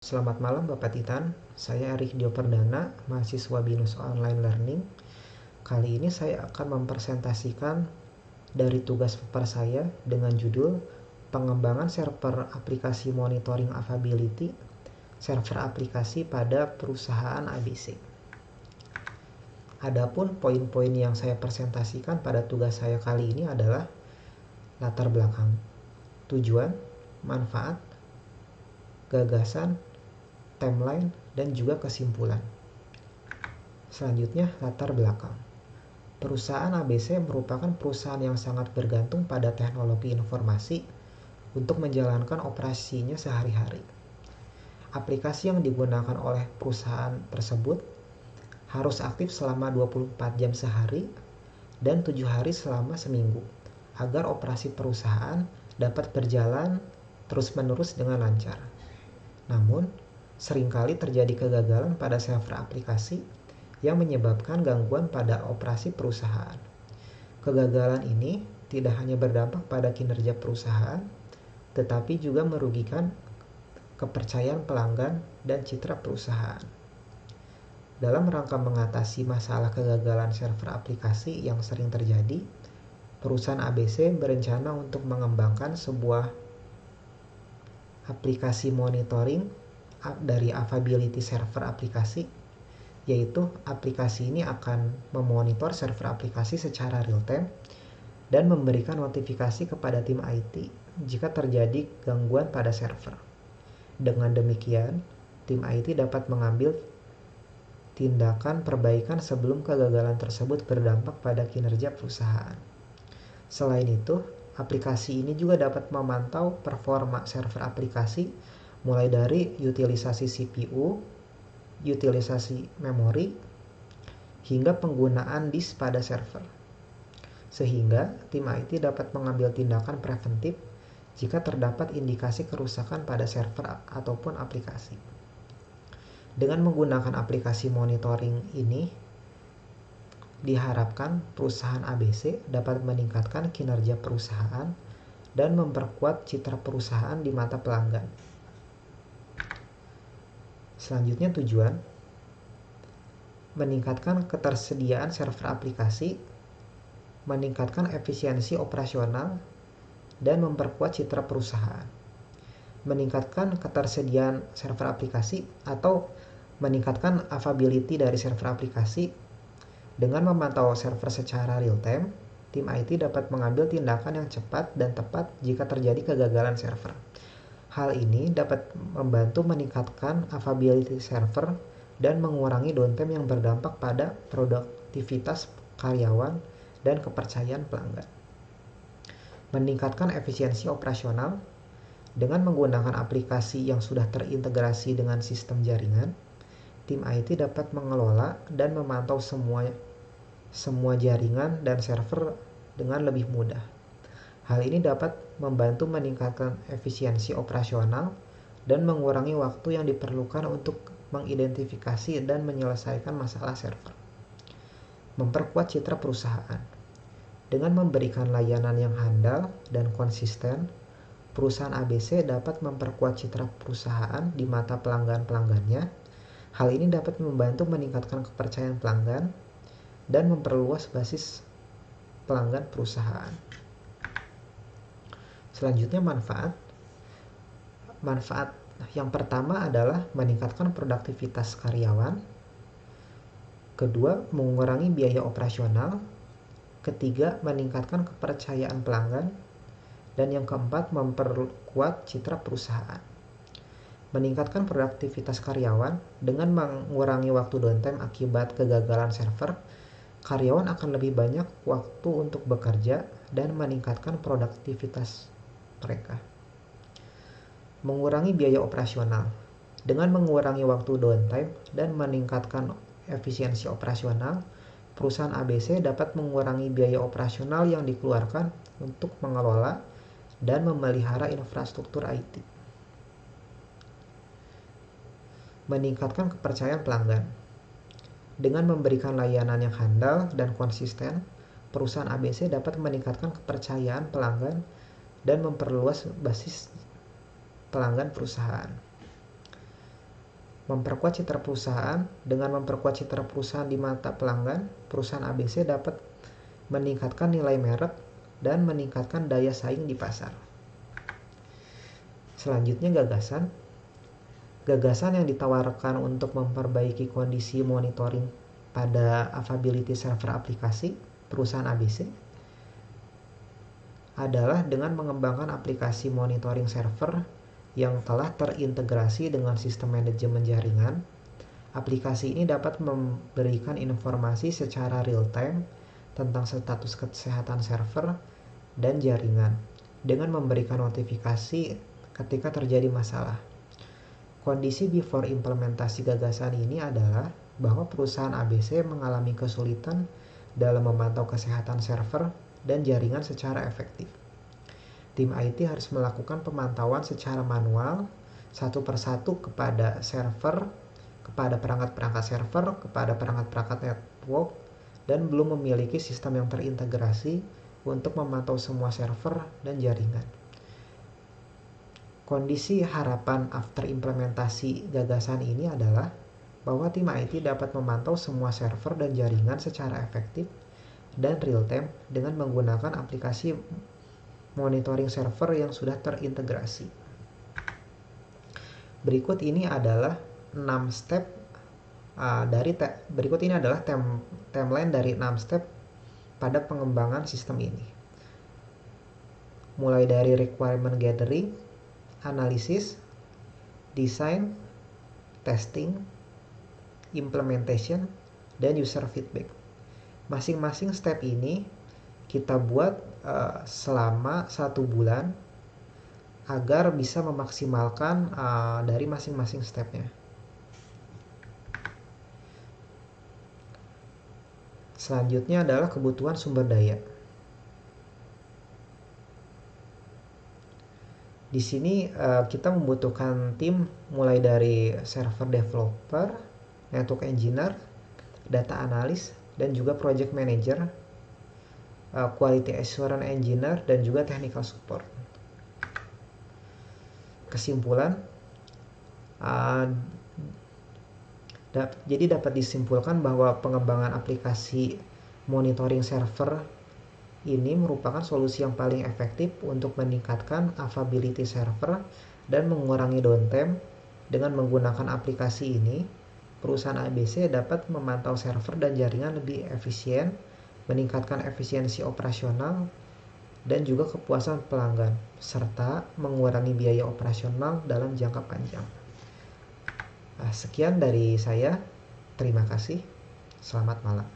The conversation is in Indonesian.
Selamat malam Bapak Titan, saya Erik Dio Perdana, mahasiswa BINUS Online Learning. Kali ini saya akan mempresentasikan dari tugas paper saya dengan judul Pengembangan Server Aplikasi Monitoring Availability Server Aplikasi pada Perusahaan ABC. Adapun poin-poin yang saya presentasikan pada tugas saya kali ini adalah latar belakang, tujuan, manfaat, gagasan, timeline, dan juga kesimpulan. Selanjutnya, latar belakang. Perusahaan ABC merupakan perusahaan yang sangat bergantung pada teknologi informasi untuk menjalankan operasinya sehari-hari. Aplikasi yang digunakan oleh perusahaan tersebut harus aktif selama 24 jam sehari dan 7 hari selama seminggu agar operasi perusahaan dapat berjalan terus-menerus dengan lancar. Namun, seringkali terjadi kegagalan pada server aplikasi yang menyebabkan gangguan pada operasi perusahaan. Kegagalan ini tidak hanya berdampak pada kinerja perusahaan, tetapi juga merugikan kepercayaan pelanggan dan citra perusahaan. Dalam rangka mengatasi masalah kegagalan server aplikasi yang sering terjadi, perusahaan ABC berencana untuk mengembangkan sebuah aplikasi monitoring dari availability server aplikasi, yaitu aplikasi ini akan memonitor server aplikasi secara real-time dan memberikan notifikasi kepada tim IT jika terjadi gangguan pada server. Dengan demikian, tim IT dapat mengambil tindakan perbaikan sebelum kegagalan tersebut berdampak pada kinerja perusahaan. Selain itu, aplikasi ini juga dapat memantau performa server aplikasi mulai dari utilisasi CPU, utilisasi memori, hingga penggunaan disk pada server. Sehingga tim IT dapat mengambil tindakan preventif jika terdapat indikasi kerusakan pada server ataupun aplikasi. Dengan menggunakan aplikasi monitoring ini, diharapkan perusahaan ABC dapat meningkatkan kinerja perusahaan dan memperkuat citra perusahaan di mata pelanggan. Selanjutnya, tujuan meningkatkan ketersediaan server aplikasi, meningkatkan efisiensi operasional, dan memperkuat citra perusahaan. Meningkatkan ketersediaan server aplikasi atau meningkatkan availability dari server aplikasi dengan memantau server secara real-time, tim IT dapat mengambil tindakan yang cepat dan tepat jika terjadi kegagalan server. Hal ini dapat membantu meningkatkan availability server dan mengurangi downtime yang berdampak pada produktivitas karyawan dan kepercayaan pelanggan. Meningkatkan efisiensi operasional dengan menggunakan aplikasi yang sudah terintegrasi dengan sistem jaringan, tim IT dapat mengelola dan memantau semua jaringan dan server dengan lebih mudah. Hal ini dapat membantu meningkatkan efisiensi operasional dan mengurangi waktu yang diperlukan untuk mengidentifikasi dan menyelesaikan masalah server. Memperkuat citra perusahaan. Dengan memberikan layanan yang handal dan konsisten, perusahaan ABC dapat memperkuat citra perusahaan di mata pelanggan-pelanggannya. Hal ini dapat membantu meningkatkan kepercayaan pelanggan dan memperluas basis pelanggan perusahaan. Selanjutnya, manfaat. Manfaat yang pertama adalah meningkatkan produktivitas karyawan. Kedua, mengurangi biaya operasional. Ketiga, meningkatkan kepercayaan pelanggan. Dan yang keempat, memperkuat citra perusahaan. Meningkatkan produktivitas karyawan dengan mengurangi waktu downtime akibat kegagalan server. Karyawan akan lebih banyak waktu untuk bekerja dan meningkatkan produktivitas mereka. Mengurangi biaya operasional. Dengan mengurangi waktu downtime dan meningkatkan efisiensi operasional, perusahaan ABC dapat mengurangi biaya operasional yang dikeluarkan untuk mengelola dan memelihara infrastruktur IT. Meningkatkan kepercayaan pelanggan. Dengan memberikan layanan yang handal dan konsisten, perusahaan ABC dapat meningkatkan kepercayaan pelanggan dan memperluas basis pelanggan perusahaan. Memperkuat citra perusahaan. Dengan memperkuat citra perusahaan di mata pelanggan, perusahaan ABC dapat meningkatkan nilai merek dan meningkatkan daya saing di pasar. Selanjutnya gagasan. Gagasan yang ditawarkan untuk memperbaiki kondisi monitoring pada availability server aplikasi perusahaan ABC adalah dengan mengembangkan aplikasi monitoring server yang telah terintegrasi dengan sistem manajemen jaringan. Aplikasi ini dapat memberikan informasi secara real-time tentang status kesehatan server dan jaringan dengan memberikan notifikasi ketika terjadi masalah. Kondisi before implementasi gagasan ini adalah bahwa perusahaan ABC mengalami kesulitan dalam memantau kesehatan server dan jaringan secara efektif. Tim IT harus melakukan pemantauan secara manual satu persatu kepada server, kepada perangkat-perangkat server, kepada perangkat-perangkat network, dan belum memiliki sistem yang terintegrasi untuk memantau semua server dan jaringan. Kondisi harapan after implementasi gagasan ini adalah bahwa tim IT dapat memantau semua server dan jaringan secara efektif dan real-time dengan menggunakan aplikasi monitoring server yang sudah terintegrasi. Berikut ini adalah 6 step berikut ini adalah timeline dari 6 step pada pengembangan sistem ini. Mulai dari requirement gathering, analisis, design, testing, implementation, dan user feedback. Masing-masing step ini kita buat selama 1 bulan agar bisa memaksimalkan dari masing-masing stepnya. Selanjutnya adalah kebutuhan sumber daya. Di sini kita membutuhkan tim mulai dari server developer, network engineer, data analis, dan juga project manager, quality assurance engineer, dan juga technical support. Kesimpulan, jadi dapat disimpulkan bahwa pengembangan aplikasi monitoring server ini merupakan solusi yang paling efektif untuk meningkatkan availability server dan mengurangi downtime. Dengan menggunakan aplikasi ini, perusahaan ABC dapat memantau server dan jaringan lebih efisien, meningkatkan efisiensi operasional, dan juga kepuasan pelanggan, serta mengurangi biaya operasional dalam jangka panjang. Sekian dari saya. Terima kasih. Selamat malam.